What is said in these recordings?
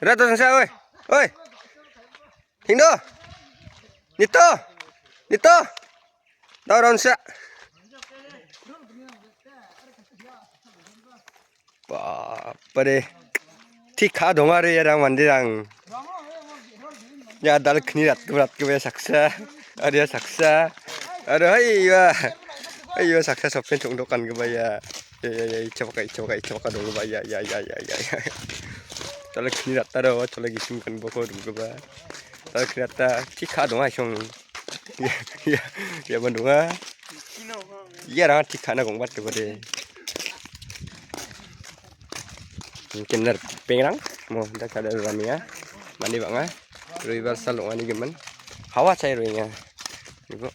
Ra to sa oi. Oi. Hindo. Dito. Dito. Daw sa. Pare. Tikha dongare yarang mandirang. Ya dal khni rat ke saksa. Ada saksa. Ada ayo saksa sopen chung dokan ke baya. Ya coba dong baya ya. Tolak khni rat taro tolak isim kan boko dum ke ba. Tolak khni rat tikha dong asong. Ya bandunga. Ya ra tikha na gong bat ke bade. Kinder pengrang mo dak ada ramia. Mandi banga. River salong ani gemen. Hawa cai roinya. Ibu.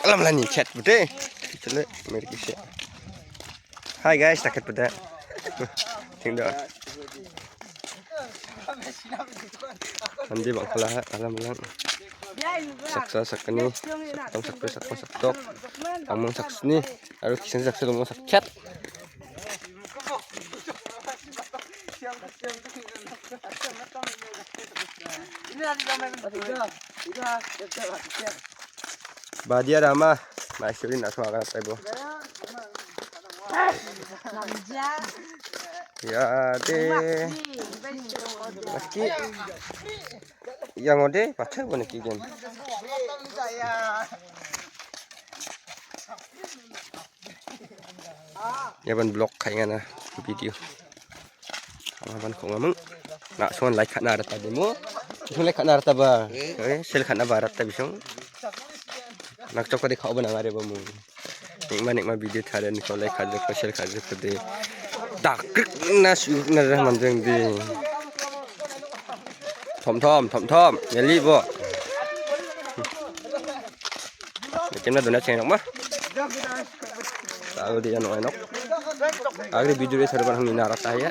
Alam lah ni chat bude. Cele mereka sih. Hai guys, takut bude. Tinggal. Mandi bang kalah alam lang. Saksa sakni. Saktok. Among saksni. Harus kisah saksa ngomong sakchat. Badia Rama, masyurin nak makan apa ibu? Ya deh, laki yang ode pacar mana kigen? Ya ban blog kayaknya video. Kawan kau ngomong, nak soal like kana rata demo, soal like kana rata ba, sel kana barat tapi song. Nak cakap dek kau benar ada bamu. Nikmat video thada ni kau like kaje kau share kaje kau deh. Dakrik nasu narah manjeng di. Tom, nyali bo. Macam mana dunia cengok mah? Tahu dia anak. Agar video ni serba hang minarat saya.